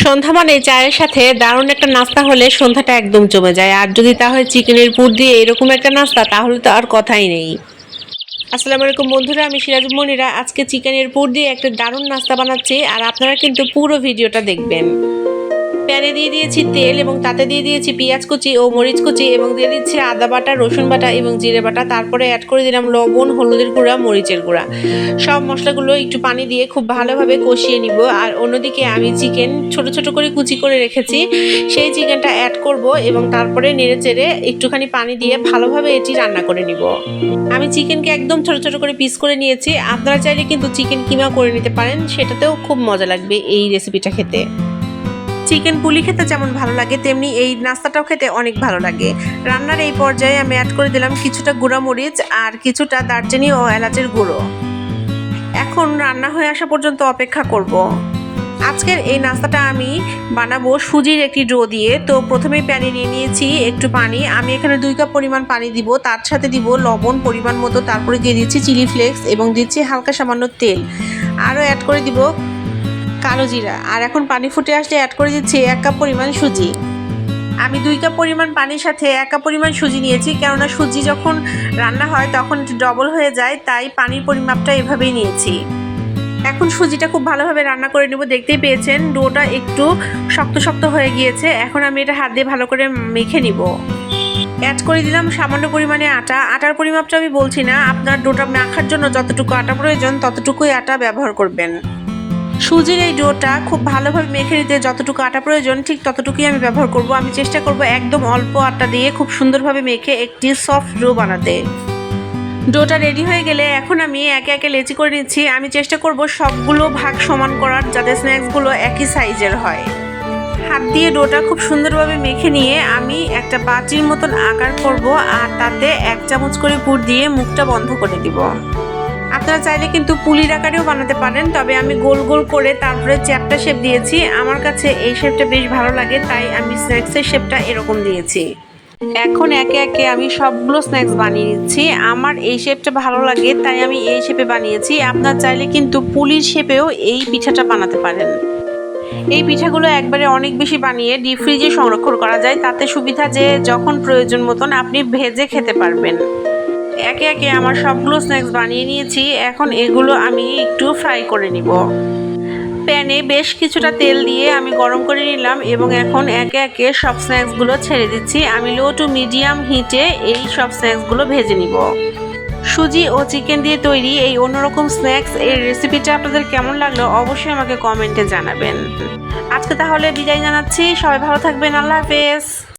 সন্ধ্যা মানে চায়ের সাথে দারুণ একটা নাস্তা হলে সন্ধ্যাটা একদম জমে যায়। আর যদি তা হয় চিকেনের পুর দিয়ে এরকম একটা নাস্তা, তাহলে তো আর কথাই নেই। আসসালামু আলাইকুম বন্ধুরা, আমি সিরাজ মনিরা আজকে চিকেনের পুর দিয়ে একটা দারুণ নাস্তা বানাচ্ছি, আর আপনারা কিন্তু পুরো ভিডিওটা দেখবেন। প্যানে দিয়ে দিয়েছি তেল এবং তাতে দিয়ে দিয়েছি পেঁয়াজ কুচি ও মরিচ কুচি এবং দিয়ে দিচ্ছি আদা বাটা, রসুন বাটা এবং জিরে বাটা। তারপরে অ্যাড করে দিলাম লবণ, হলুদের গুঁড়া, মরিচের গুঁড়া। সব মশলাগুলো একটু পানি দিয়ে খুব ভালোভাবে কষিয়ে নিব। আর অন্যদিকে আমি চিকেন ছোট ছোট করে কুচি করে রেখেছি, সেই চিকেনটা অ্যাড করব এবং তারপরে নেড়ে চেড়ে একটুখানি পানি দিয়ে ভালোভাবে এটি রান্না করে নিব। আমি চিকেনকে একদম ছোট ছোট করে পিস করে নিয়েছি। আপনারা চাইলে কিন্তু চিকেন কিমা করে নিতে পারেন, সেটাতেও খুব মজা লাগবে এই রেসিপিটা খেতে। চিকেন পুলি খেতে যেমন ভালো লাগে, তেমনি এই নাস্তাটাও খেতে অনেক ভালো লাগে। রান্নার এই পর্যায়ে আমি অ্যাড করে দিলাম কিছুটা গুঁড়া মরিচ আর কিছুটা দারচিনি ও এলাচের গুঁড়ো। এখন রান্না হয়ে আসা পর্যন্ত অপেক্ষা করব। আজকের এই নাস্তাটা আমি বানাবো সুজির একটি ডো দিয়ে। তো প্রথমেই প্যানে নিয়ে নিয়েছি একটু পানি। আমি এখানে 2 কাপ পরিমাণ পানি দিব, তার সাথে দিব লবণ পরিমাণ মতো, তারপরে দিয়ে দিচ্ছি চিলি ফ্লেক্স এবং দিচ্ছি হালকা সামান্য তেল। আরও অ্যাড করে দিব কালো জিরা। আর এখন পানি ফুটে আসলে অ্যাড করে দিচ্ছি 1 কাপ পরিমাণ সুজি। আমি 2 কাপ পরিমাণ পানির সাথে 1 কাপ পরিমাণ সুজি নিয়েছি, কেননা সুজি যখন রান্না হয় তখন ডবল হয়ে যায়, তাই পানির পরিমাপটা এভাবেই নিয়েছি। এখন সুজিটা খুব ভালোভাবে রান্না করে নেব। দেখতেই পেয়েছেন ডোটা একটু শক্ত শক্ত হয়ে গিয়েছে। এখন আমি এটা হাত দিয়ে ভালো করে মেখে নিব। অ্যাড করে দিলাম সামান্য পরিমাণে আটা। আটার পরিমাপটা আমি বলছি না, আপনার ডোটা মাখার জন্য যতটুকু আটা প্রয়োজন ততটুকুই আটা ব্যবহার করবেন। সুজির এই ডোটা খুব ভালোভাবে মেখে নিতে যতটুকু আটা প্রয়োজন ঠিক ততটুকুই আমি ব্যবহার করব। আমি চেষ্টা করব একদম অল্প আটা দিয়ে খুব সুন্দরভাবে মেখে একটি সফট ডো বানাতে। ডোটা রেডি হয়ে গেলে এখন আমি একে একে লেচি করে নিচ্ছি। আমি চেষ্টা করব সবগুলো ভাগ সমান করার, যাতে স্ন্যাক্সগুলো একই সাইজের হয়। হাত দিয়ে ডোটা খুব সুন্দরভাবে মেখে নিয়ে আমি একটা বাটির মতন আকার করব, আর তাতে 1 চামচ করে পুর দিয়ে মুখটা বন্ধ করে দিব। আপনারা চাইলে কিন্তু পুলির আকারেও বানাতে পারেন, তবে আমি গোল গোল করে তারপরে চ্যাপ্টা শেপ দিয়েছি। আমার কাছে এই শেপটা বেশ ভালো লাগে, তাই আমি স্ন্যাক্সের শেপটা এরকম দিয়েছি। এখন একে একে আমি সবগুলো স্ন্যাক্স বানিয়ে নিচ্ছি। আমার এই শেপটা ভালো লাগে তাই আমি এই শেপে বানিয়েছি। আপনারা চাইলে কিন্তু পুলির শেপেও এই পিঠাটা বানাতে পারেন। এই পিঠাগুলো একবারে অনেক বেশি বানিয়ে ডিপ ফ্রিজে সংরক্ষণ করা যায়, তাতে সুবিধা যে যখন প্রয়োজন মতন আপনি ভেজে খেতে পারবেন। একে একে আমার সবগুলো স্ন্যাক্স বানিয়ে নিয়েছি। এখন এগুলো আমি একটু ফ্রাই করে নিব। প্যানে বেশ কিছুটা তেল দিয়ে আমি গরম করে নিলাম এবং এখন একে একে সব স্ন্যাক্সগুলো ছেড়ে দিচ্ছি। আমি লো টু মিডিয়াম হিটে এই সব স্ন্যাক্সগুলো ভেজে নিব। সুজি ও চিকেন দিয়ে তৈরি এই অন্যরকম স্ন্যাক্স এই রেসিপিটা আপনাদের কেমন লাগলো অবশ্যই আমাকে কমেন্টে জানাবেন। আজকে তাহলে বিদায় জানাচ্ছি। সবাই ভালো থাকবেন। আল্লাহ হাফেজ।